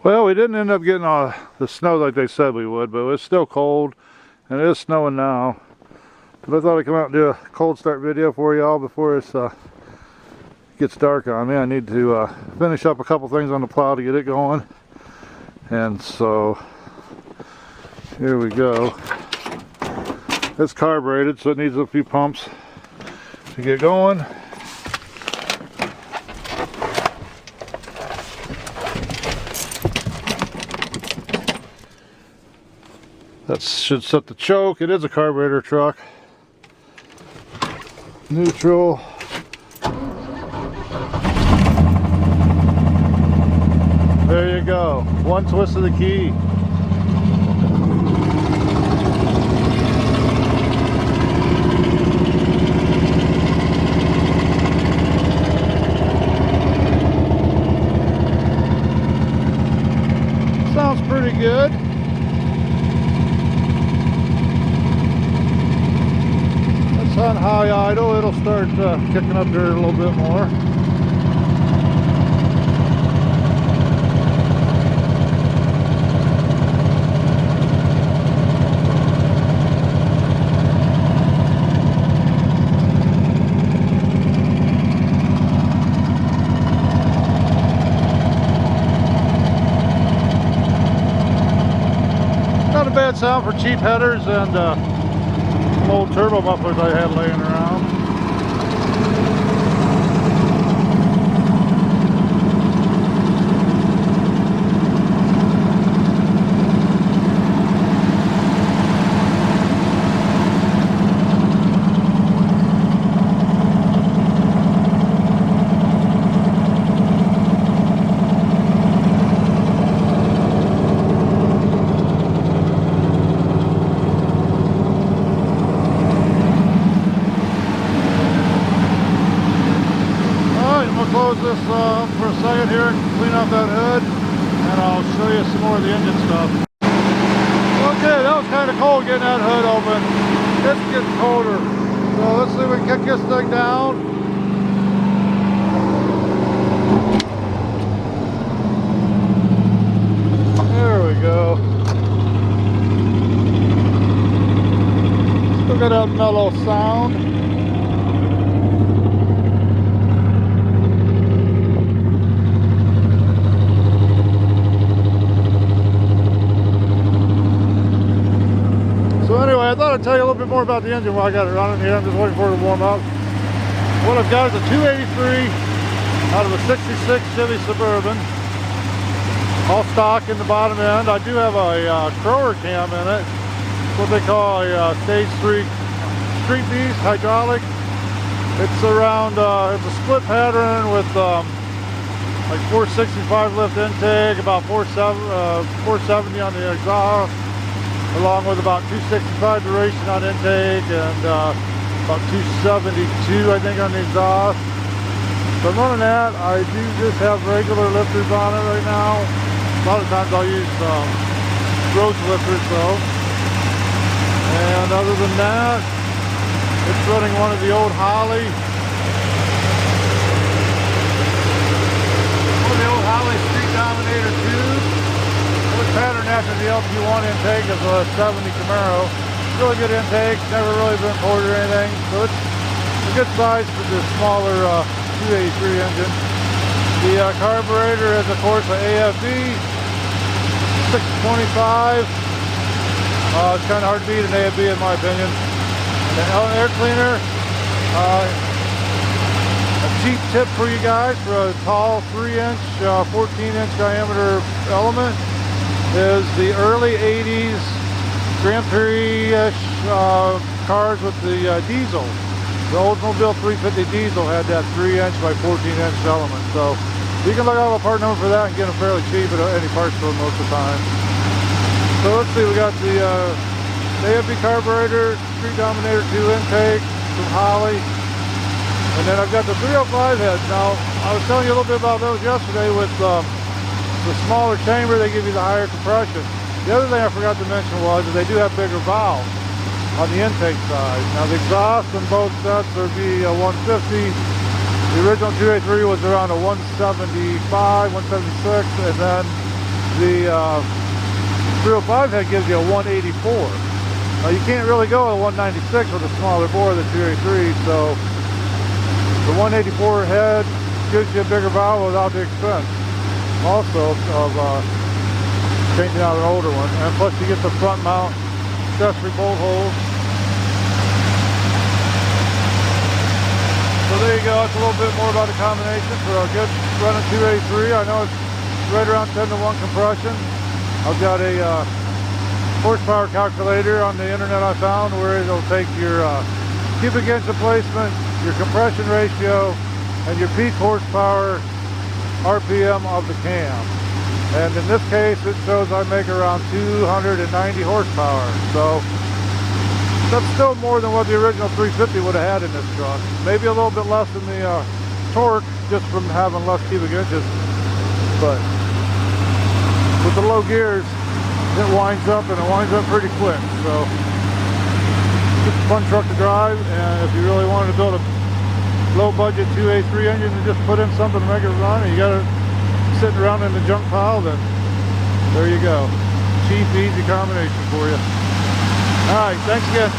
Well, we didn't end up getting the snow like they said we would, but it's still cold, and it is snowing now. But I thought I'd come out and do a cold start video for y'all before it gets dark on me. I need to finish up a couple things on the plow to get it going. And so, here we go. It's carbureted, so it needs a few pumps to get going. That should set the choke. It is a carburetor truck. Neutral. There you go. One twist of the key. Sounds pretty good. On high idle, it'll start kicking up dirt a little bit more. Not a bad sound for cheap headers and old turbo mufflers I had laying around. Close this up for a second here and clean off that hood, and I'll show you some more of the engine stuff. Okay, that was kind of cold getting that hood open. It's getting colder. So let's see if we can kick this thing down. There we go. Still got that mellow sound. Anyway, I thought I'd tell you a little bit more about the engine while I got it running here. I'm just waiting for it to warm up. What I've got is a 283 out of a 66 Chevy Suburban. All stock in the bottom end. I do have a Crower cam in it. It's what they call a Stage 3 Street Beast hydraulic. It's around, it's a split pattern with like 465 lift intake, about 470 on the exhaust, along with about 265 duration on intake and about 272 I think on the exhaust. So I'm running that. I do just have regular lifters on it right now. A lot of times I'll use road lifters though. And other than that, it's running one of the old Holly. Street Dominator 2. Pattern after the LP1 intake is a 70 Camaro. Really good intake, never really been poured or anything. So it's a good size for the smaller 283 engine. The carburetor is of course an AFB 625. It's kind of hard to beat an AFB in my opinion. And the air cleaner, a cheap tip for you guys for a tall 3-inch, 14-inch diameter element, is the early 80s Grand Prix-ish cars with the diesel. The Oldsmobile 350 diesel had that 3-inch by 14-inch element. So you can look out a part number for that and get them fairly cheap at any parts store most of the time. So let's see, we got the AFB carburetor, Street Dominator 2 intake from Holly. And then I've got the 305 heads. Now, I was telling you a little bit about those yesterday with the smaller chamber, they give you the higher compression. The other thing I forgot to mention was that they do have bigger valves on the intake side. Now the exhaust on both sets would be a 150. The original 283 was around a 175, 176, and then The 305 head gives you a 184. Now you can't really go at 196 with a smaller bore than 283, so the 184 head gives you a bigger valve without the expense also of changing out an older one, and plus you get the front mount accessory bolt holes. So there you go, that's a little bit more about the combination for a good running 283. I know it's right around 10 to 1 compression. I've got a horsepower calculator on the internet I found where it'll take your cubic inch replacement, your compression ratio, and your peak horsepower RPM of the cam. And in this case it shows I make around 290 horsepower. So that's still more than what the original 350 would have had in this truck. Maybe a little bit less than the torque just from having less cubic inches. But with the low gears, it winds up, and it winds up pretty quick. So it's a fun truck to drive, and if you really wanted to build a low budget 283 engine and just put in something to make it run, and you got it sitting around in the junk pile, then there you go. Cheap, easy combination for you. All right, thanks again.